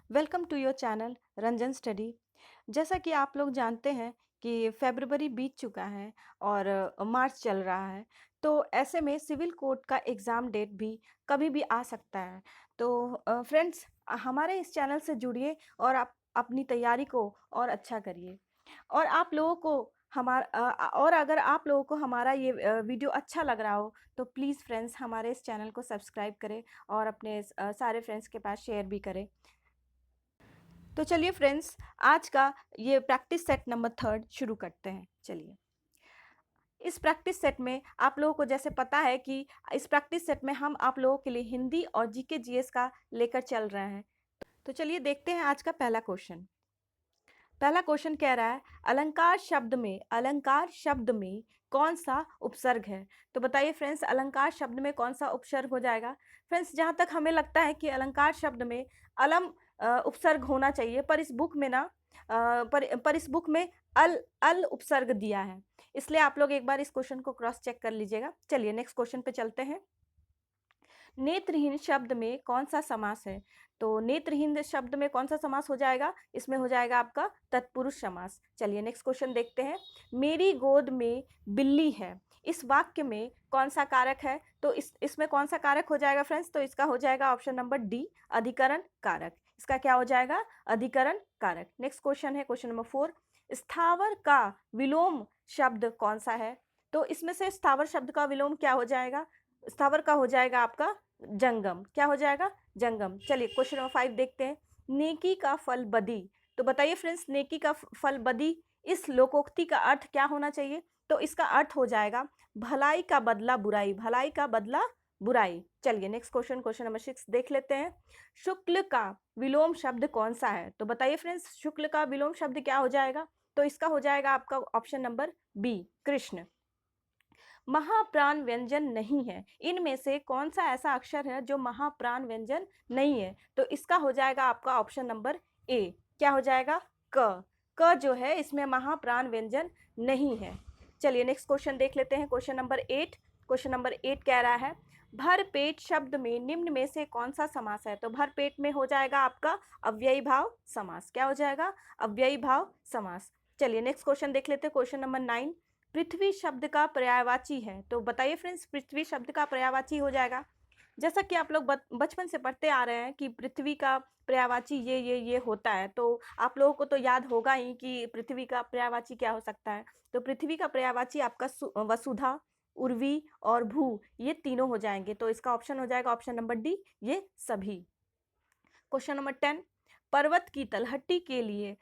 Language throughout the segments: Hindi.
Welcome to your channel Ranjan study. जैसा कि आप लोग जानते हैं कि फरवरी बीत चुका है और मार्च चल रहा है। तो ऐसे में सिविल कोड का एग्ज़ाम डेट भी कभी भी आ सकता है। तो फ्रेंड्स, हमारे इस चैनल से जुड़िए और आप अपनी तैयारी को और अच्छा करिए। और आप लोगों को और अगर आप लोगों को हमारा ये वीडियो अच्छा लग रहा हो तो प्लीज़ फ्रेंड्स हमारे इस चैनल को सब्सक्राइब करें और अपने सारे फ्रेंड्स के पास शेयर भी करें। तो चलिए फ्रेंड्स, आज का ये प्रैक्टिस सेट नंबर 3 शुरू करते हैं। चलिए, इस प्रैक्टिस सेट में आप लोगों को जैसे पता है कि इस प्रैक्टिस सेट में हम आप लोगों के लिए हिंदी और जीके जीएस का लेकर चल रहे हैं। तो चलिए देखते हैं आज का पहला क्वेश्चन। पहला क्वेश्चन कह रहा है, अलंकार शब्द में कौन सा उपसर्ग है? तो बताइए फ्रेंड्स, अलंकार शब्द में कौन सा उपसर्ग हो जाएगा? फ्रेंड्स, जहाँ तक हमें लगता है कि अलंकार शब्द में अलम उपसर्ग होना चाहिए, पर इस बुक में ना पर इस बुक में अल उपसर्ग दिया है। इसलिए आप लोग एक बार इस क्वेश्चन को क्रॉस चेक कर लीजिएगा। चलिए नेक्स्ट क्वेश्चन पे चलते हैं। नेत्रहीन शब्द में कौन सा समास है? तो नेत्रहीन शब्द में कौन सा समास हो जाएगा? इसमें हो जाएगा आपका तत्पुरुष समास। चलिए नेक्स्ट क्वेश्चन देखते हैं। मेरी गोद में बिल्ली है, इस वाक्य में कौन सा कारक है? तो इसमें कौन सा कारक हो जाएगा फ्रेंड्स? तो इसका हो जाएगा ऑप्शन नंबर डी, अधिकरण कारक। इसका क्या हो जाएगा? अधिकरण कारक। नेक्स्ट क्वेश्चन है क्वेश्चन नंबर 4। स्थावर का विलोम शब्द कौन सा है? तो इसमें से स्थावर शब्द का विलोम क्या हो जाएगा? स्थावर का हो जाएगा आपका जंगम। क्या हो जाएगा? जंगम। चलिए क्वेश्चन नंबर 5 देखते हैं। नेकी का फल बदी। तो बताइए फ्रेंड्स, नेकी का फल बदी, इस लोकोक्ति का अर्थ क्या होना चाहिए? तो इसका अर्थ हो जाएगा भलाई का बदला बुराई, भलाई का बदला बुराई। चलिए नेक्स्ट क्वेश्चन, क्वेश्चन नंबर 6 देख लेते हैं। शुक्ल का विलोम शब्द कौन सा है? तो बताइए फ्रेंड्स, शुक्ल का विलोम शब्द क्या हो जाएगा? तो इसका हो जाएगा आपका ऑप्शन नंबर बी, कृष्ण। महाप्राण व्यंजन नहीं है, इनमें से कौन सा ऐसा अक्षर है जो महाप्राण व्यंजन नहीं है? तो इसका हो जाएगा आपका ऑप्शन नंबर ए। क्या हो जाएगा? क। क जो है इसमें महाप्राण व्यंजन नहीं है। चलिए नेक्स्ट क्वेश्चन देख लेते हैं, क्वेश्चन नंबर 8। क्वेश्चन नंबर 8 कह रहा है, भर पेट शब्द में निम्न में से कौन सा समास है? तो भर पेट में हो जाएगा आपका अव्ययी भाव समास। क्या हो जाएगा? अव्ययी भाव समास। चलिए नेक्स्ट क्वेश्चन देख लेते हैं, क्वेश्चन नंबर 9। पृथ्वी शब्द का पर्यायवाची है, तो बताइए फ्रेंड्स, पृथ्वी शब्द का पर्यायवाची हो जाएगा, जैसा कि आप लोग बचपन से पढ़ते आ रहे हैं कि पृथ्वी का पर्यायवाची ये होता है। तो आप लोगों को तो याद होगा ही कि पृथ्वी का पर्यायवाची क्या हो सकता है। तो पृथ्वी का पर्यायवाची आपका वसुधा, उर्वी और भू, ये तीनों हो जाएंगे। तो इसका ऑप्शन हो जाएगा ऑप्शन नंबर डी, ये सभी। Question number 10। पर्वत की तलहटी के लिए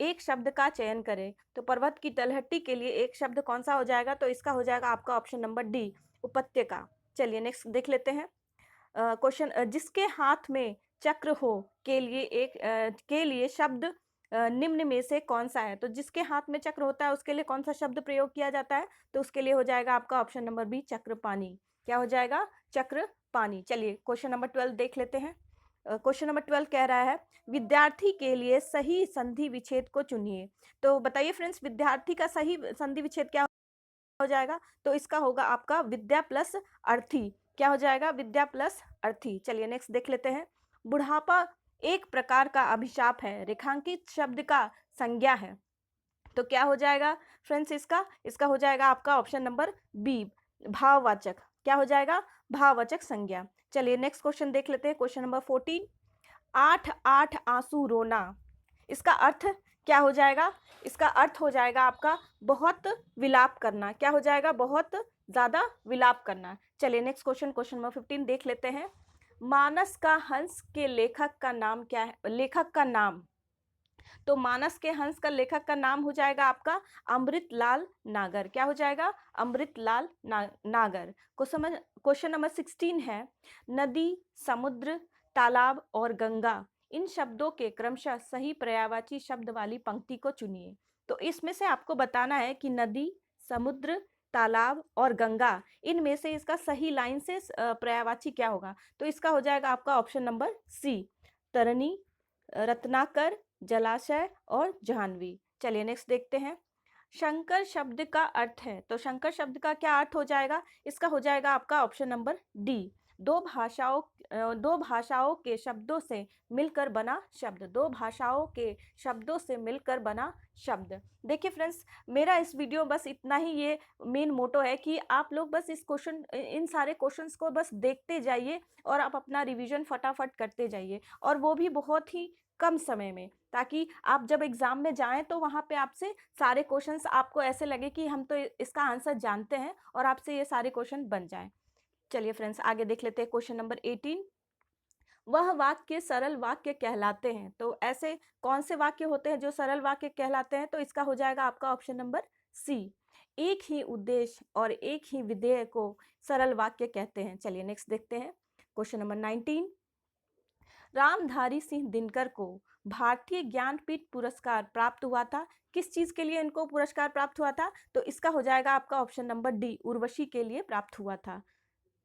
एक शब्द का चयन करें। तो पर्वत की तलहटी के लिए एक शब्द कौन सा हो जाएगा? तो इसका हो जाएगा आपका ऑप्शन नंबर डी, उपत्यका। चलिए नेक्स्ट देख लेते हैं। क्वेश्चन, जिसके हाथ में चक्र हो के लिए शब्द निम्न में से कौन सा है? तो जिसके हाथ में चक्र होता है उसके लिए कौन सा शब्द प्रयोग किया जाता है? तो उसके लिए हो जाएगा आपका ऑप्शन नंबर बी, चक्रपाणी। क्या हो जाएगा? चक्रपाणी। चलिए क्वेश्चन नंबर 12 देख लेते हैं। क्वेश्चन नंबर 12 कह रहा है, विद्यार्थी के लिए सही संधि विच्छेद को चुनिए। तो बताइए फ्रेंड्स, विद्यार्थी का सही संधि विच्छेद क्या हो जाएगा? तो इसका होगा आपका विद्या प्लस अर्थी। क्या हो जाएगा? विद्या प्लस अर्थी। चलिए नेक्स्ट देख लेते हैं। बुढ़ापा एक प्रकार का अभिशाप है, रेखांकित शब्द का संज्ञा है। तो क्या हो जाएगा फ्रेंड्स? इसका हो जाएगा आपका ऑप्शन नंबर बी, भाववाचक। क्या हो जाएगा? भाववाचक संज्ञा। चलिए नेक्स्ट क्वेश्चन देख लेते हैं, क्वेश्चन नंबर 14। आठ आठ आंसू रोना, इसका अर्थ क्या हो जाएगा? इसका अर्थ हो जाएगा आपका बहुत विलाप करना। क्या हो जाएगा? बहुत ज्यादा विलाप करना। चलिए नेक्स्ट क्वेश्चन, क्वेश्चन नंबर 15 देख लेते हैं। मानस का हंस के लेखक का नाम क्या है? लेखक का नाम, तो मानस के हंस का लेखक का नाम हो जाएगा आपका अमृतलाल नागर। क्या हो जाएगा? अमृतलाल नागर। क्वेश्चन नंबर 16 है, नदी, समुद्र, तालाब और गंगा, इन शब्दों के क्रमशः सही पर्यायवाची शब्द वाली पंक्ति को चुनिए। तो इसमें से आपको बताना है कि नदी, समुद्र, तालाब और गंगा, इनमें से इसका सही लाइन से पर्यायवाची क्या होगा? तो इसका हो जाएगा आपका ऑप्शन नंबर सी, तरनी, रत्नाकर, जलाशय और जाह्नवी। चलिए नेक्स्ट देखते हैं। शंकर शब्द का अर्थ है, तो शंकर शब्द का क्या अर्थ हो जाएगा? इसका हो जाएगा आपका ऑप्शन नंबर डी, दो भाषाओं के शब्दों से मिलकर बना शब्द, दो भाषाओं के शब्दों से मिलकर बना शब्द। देखिए फ्रेंड्स, मेरा इस वीडियो बस इतना ही ये मेन मोटो है कि आप लोग बस इन सारे क्वेश्चंस को बस देखते जाइए और आप अपना रिवीजन फटाफट करते जाइए, और वो भी बहुत ही कम समय में, ताकि आप जब एग्जाम में जाएं तो वहाँ पे आपसे सारे क्वेश्चंस आपको ऐसे लगे कि हम तो इसका आंसर जानते हैं और आपसे ये सारे क्वेश्चन बन जाएं। चलिए फ्रेंड्स, आगे देख लेते हैं क्वेश्चन नंबर 18। वह वाक्य सरल वाक्य कहलाते हैं। तो ऐसे कौन से वाक्य होते हैं जो सरल वाक्य कहलाते हैं? तो इसका हो जाएगा आपका ऑप्शन नंबर सी, एक ही उद्देश्य और एक ही विधेय को सरल वाक्य कहते हैं। चलिए नेक्स्ट देखते हैं क्वेश्चन नंबर 19। रामधारी सिंह दिनकर को भारतीय ज्ञानपीठ पुरस्कार प्राप्त हुआ था। किस चीज के लिए इनको पुरस्कार प्राप्त हुआ था? तो इसका हो जाएगा आपका ऑप्शन नंबर डी, उर्वशी के लिए प्राप्त हुआ था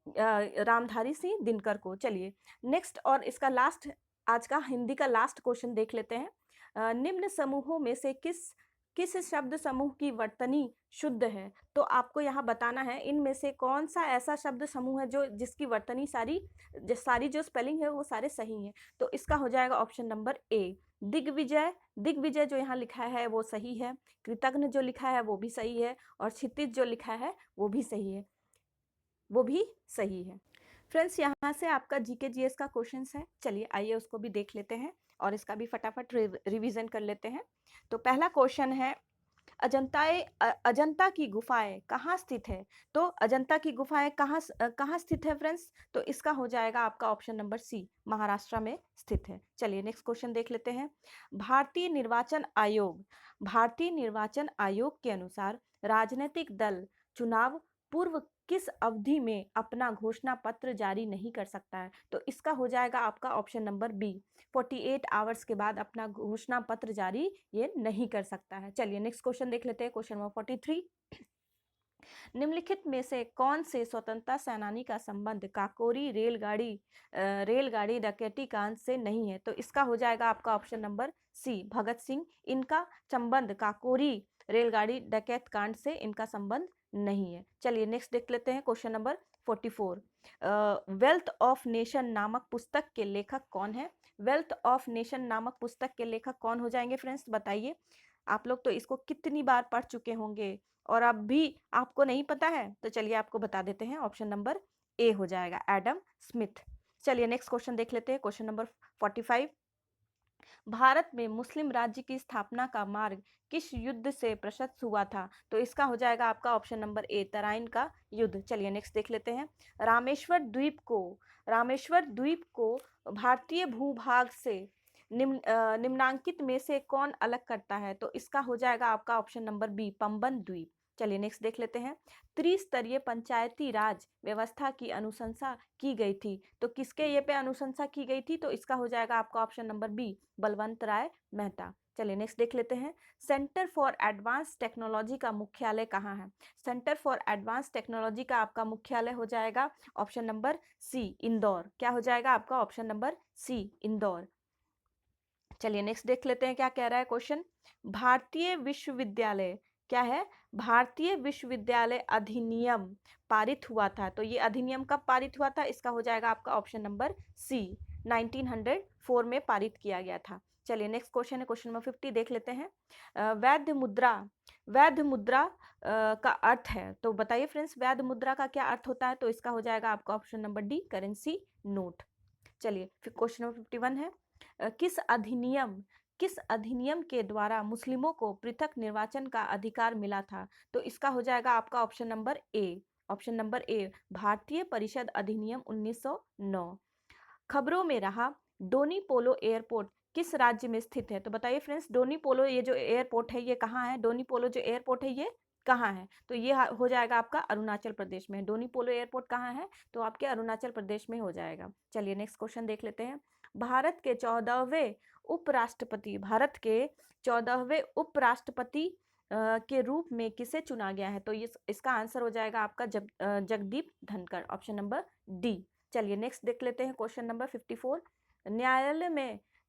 रामधारी सिंह दिनकर को। चलिए नेक्स्ट, और इसका लास्ट, आज का हिंदी का लास्ट क्वेश्चन देख लेते हैं। निम्न समूहों में से किस किस शब्द समूह की वर्तनी शुद्ध है? तो आपको यहाँ बताना है इनमें से कौन सा ऐसा शब्द समूह है जो जिसकी वर्तनी सारी जो स्पेलिंग है वो सारे सही हैं। तो इसका हो जाएगा option number A, Digvijay. Digvijay जो यहाँ लिखा है वो सही है, कृतघ्न जो लिखा है वो भी सही है, और क्षितिज जो लिखा है वो भी सही है, वो भी सही है। फ्रेंड्स, यहाँ से आपका जीके जीएस का क्वेश्चंस है। चलिए आइए उसको भी देख लेते हैं और इसका भी फटाफट रिवीजन कर लेते हैं। तो पहला क्वेश्चन है, अजंता की गुफाएं कहाँ स्थित है? तो अजंता की गुफाएं कहाँ स्थित है फ्रेंड्स? तो इसका हो जाएगा आपका ऑप्शन नंबर सी, महाराष्ट्र में स्थित है। चलिए नेक्स्ट क्वेश्चन देख लेते हैं। भारतीय निर्वाचन आयोग के अनुसार राजनीतिक दल चुनाव पूर्व किस अवधि में अपना घोषणा पत्र जारी नहीं कर सकता है? तो इसका हो जाएगा आपका ऑप्शन नंबर बी, 48 आवर्स के बाद अपना घोषणा पत्र जारी ये नहीं कर सकता है। चलिए नेक्स्ट क्वेश्चन देख लेते हैं, क्वेश्चन नंबर 43। निम्नलिखित में से कौन से स्वतंत्रता सेनानी का संबंध काकोरी रेलगाड़ी डकैती कांड से नहीं है? तो इसका हो जाएगा आपका option number C, Bhagat Singh. इनका संबंध काकोरी रेलगाड़ी डकैत कांड से इनका संबंध नहीं है। चलिए नेक्स्ट देख लेते हैं question number 44। Wealth of nation नामक पुस्तक के लेखक कौन है? वेल्थ ऑफ नेशन नामक पुस्तक के लेखक कौन हो जाएंगे फ्रेंड्स, बताइए। आप लोग तो इसको कितनी बार पढ़ चुके होंगे और अब भी आपको नहीं पता है? तो चलिए आपको बता देते हैं, ऑप्शन नंबर ए हो जाएगा, एडम स्मिथ। चलिए नेक्स्ट क्वेश्चन देख लेते हैं, क्वेश्चन नंबर 45। भारत में मुस्लिम राज्य की स्थापना का मार्ग किस युद्ध से प्रशस्त हुआ था? तो इसका हो जाएगा आपका ऑप्शन नंबर ए, तराइन का युद्ध। चलिए नेक्स्ट देख लेते हैं। रामेश्वर द्वीप को भारतीय भूभाग से निम्नांकित में से कौन अलग करता है? तो इसका हो जाएगा आपका ऑप्शन नंबर बी, पंबन द्वीप। चलिए नेक्स्ट देख लेते हैं। त्रिस्तरीय पंचायती राज व्यवस्था की अनुशंसा की गई थी, तो किसके ये पे अनुशंसा की गई थी? तो इसका हो जाएगा आपका ऑप्शन नंबर बी, बलवंत राय मेहता। चलिए नेक्स्ट देख लेते हैं। सेंटर फॉर एडवांस टेक्नोलॉजी का मुख्यालय कहाँ है? सेंटर फॉर एडवांस टेक्नोलॉजी का आपका मुख्यालय हो जाएगा ऑप्शन नंबर सी, इंदौर। क्या हो जाएगा आपका ऑप्शन नंबर सी, इंदौर। चलिए नेक्स्ट देख लेते हैं क्या कह रहा है क्वेश्चन। भारतीय विश्वविद्यालय क्या है? भारतीय विश्वविद्यालय अधिनियम पारित हुआ था, तो ये अधिनियम कब पारित हुआ था? इसका हो जाएगा आपका ऑप्शन नंबर सी, 1904 में पारित किया गया था। चलिए नेक्स्ट क्वेश्चन है, क्वेश्चन नंबर 50 देख लेते हैं। वैध मुद्रा का अर्थ है, तो बताइए फ्रेंड्स, वैध मुद्रा का क्या अर्थ होता है? तो इसका हो जाएगा आपका option number D, currency note. चलिए फिर क्वेश्चन नंबर 51 है। किस अधिनियम के द्वारा मुस्लिमों को पृथक निर्वाचन का अधिकार मिला था? तो इसका हो जाएगा आपका ऑप्शन नंबर ए, भारतीय परिषद अधिनियम 1909। खबरों में रहा, डोनी पोलो एयरपोर्ट किस राज्य में स्थित है? तो बताइए फ्रेंड्स, डोनी पोलो ये जो एयरपोर्ट है ये कहाँ है? डोनी पोलो जो एयरपोर्ट है ये कहाँ है? तो ये हो जाएगा आपका अरुणाचल प्रदेश में। डोनी पोलो एयरपोर्ट कहाँ है? तो आपके अरुणाचल प्रदेश में हो जाएगा। चलिए नेक्स्ट क्वेश्चन देख लेते हैं। भारत के 14वें उपराष्ट्रपति के रूप में किसे चुना गया है? तो इसका आंसर हो जाएगा आपका Jagdeep Dhankhar, option number D. चलिए नेक्स्ट देख लेते हैं क्वेश्चन नंबर 54।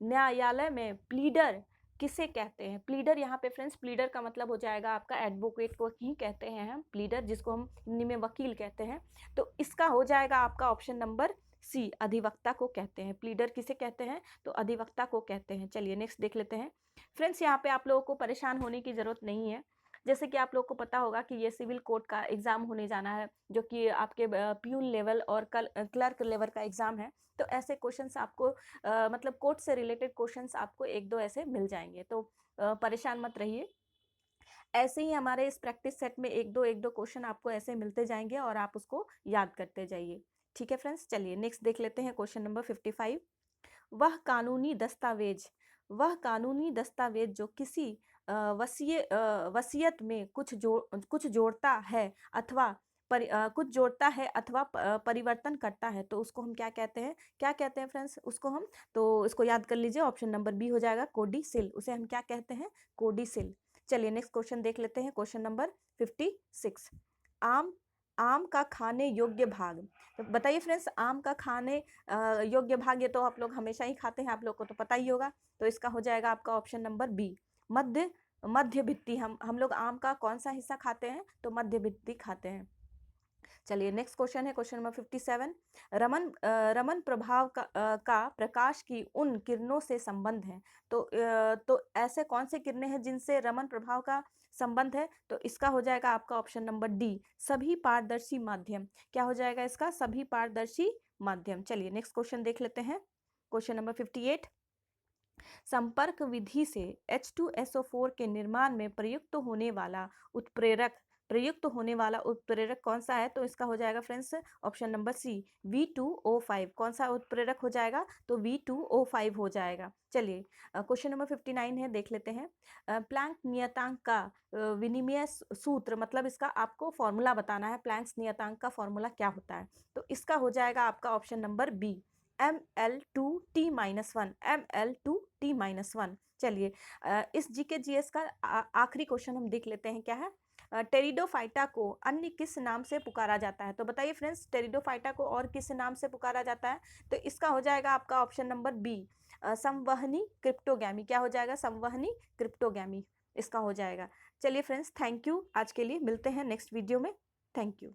न्यायालय में प्लीडर किसे कहते हैं? प्लीडर यहाँ पे फ्रेंड्स, प्लीडर का मतलब हो जाएगा आपका एडवोकेट को ही कहते हैं हम प्लीडर, जिसको हम हिंदी में वकील कहते हैं। तो इसका हो जाएगा आपका ऑप्शन नंबर सी, अधिवक्ता को कहते हैं। प्लीडर किसे कहते हैं? तो अधिवक्ता को कहते हैं। चलिए नेक्स्ट देख लेते हैं। फ्रेंड्स यहाँ पे आप लोगों को परेशान होने की ज़रूरत नहीं है। जैसे कि आप लोग को पता होगा कि ये सिविल कोर्ट का एग्ज़ाम होने जाना है, जो कि आपके प्यून लेवल और क्लर्क लेवल का एग्ज़ाम है। तो ऐसे क्वेश्चंस आपको मतलब कोर्ट से रिलेटेड क्वेश्चंस आपको 1-2 ऐसे मिल जाएँगे, तो परेशान मत रहिए। ऐसे ही हमारे इस प्रैक्टिस सेट में 1-2 क्वेश्चन आपको ऐसे मिलते जाएँगे और आप उसको याद करते जाइए। ठीक है फ्रेंड्स, चलिए नेक्स्ट देख लेते हैं क्वेश्चन नंबर 55। वह कानूनी दस्तावेज जो किसी वसीयत में कुछ जोड़ता है अथवा परिवर्तन करता है, तो उसको हम क्या कहते हैं? क्या कहते हैं फ्रेंड्स उसको हम? तो इसको याद कर लीजिए, ऑप्शन नंबर बी हो जाएगा कोडीसिल। उसे हम क्या कहते हैं? कोडीसिल। चलिए नेक्स्ट क्वेश्चन देख लेते हैं, क्वेश्चन नंबर 56। आम आम का खाने योग्य भाग। तो बताइए फ्रेंड्स, आम का खाने योग्य भाग, ये तो आप लोग हमेशा ही खाते हैं, आप लोग को तो पता ही होगा। तो इसका हो जाएगा आपका ऑप्शन नंबर बी, मध्य भित्ति। हम लोग आम का कौन सा हिस्सा खाते हैं? तो मध्य भित्ति खाते हैं। चलिए नेक्स्ट क्वेश्चन है क्वेश्चन नंबर 57। रमन प्रभाव का प्रकाश की उन किरणों से संबंध है। तो ऐसे कौन से किरणें हैं जिनसे रमन प्रभाव का संबंध है? तो इसका हो जाएगा आपका ऑप्शन नंबर डी, सभी पारदर्शी माध्यम। क्या हो जाएगा इसका? सभी पारदर्शी माध्यम। चलिए नेक्स्ट क्वेश्चन देख लेते हैं, क्वेश्चन नंबर 58। संपर्क विधि से H2SO4 के निर्माण में प्रयुक्त होने वाला उत्प्रेरक कौन सा है? तो इसका हो जाएगा friends option number C, V2O5। कौन सा उत्प्रेरक हो जाएगा? तो V2O5 हो जाएगा। चलिए क्वेश्चन नंबर 59 है, देख लेते हैं। प्लैंक नियतांक का विनिमय सूत्र, मतलब इसका आपको फॉर्मूला बताना है। प्लैंक्स नियतांक का फॉर्मूला क्या होता है? तो इसका हो जाएगा आपका option number B, ml2t-1, ml2t-1। चलिए इस जीके जीएस का आखिरी क्वेश्चन हम देख लेते हैं, क्या है? टेरिडोफाइटा को अन्य किस नाम से पुकारा जाता है? तो बताइए फ्रेंड्स, टेरिडोफाइटा को और किस नाम से पुकारा जाता है? तो इसका हो जाएगा आपका ऑप्शन नंबर बी, संवहनी क्रिप्टोगैमी। क्या हो जाएगा? संवहनी क्रिप्टोगैमी इसका हो जाएगा। चलिए फ्रेंड्स, थैंक यू। आज के लिए मिलते हैं नेक्स्ट वीडियो में। Thank you.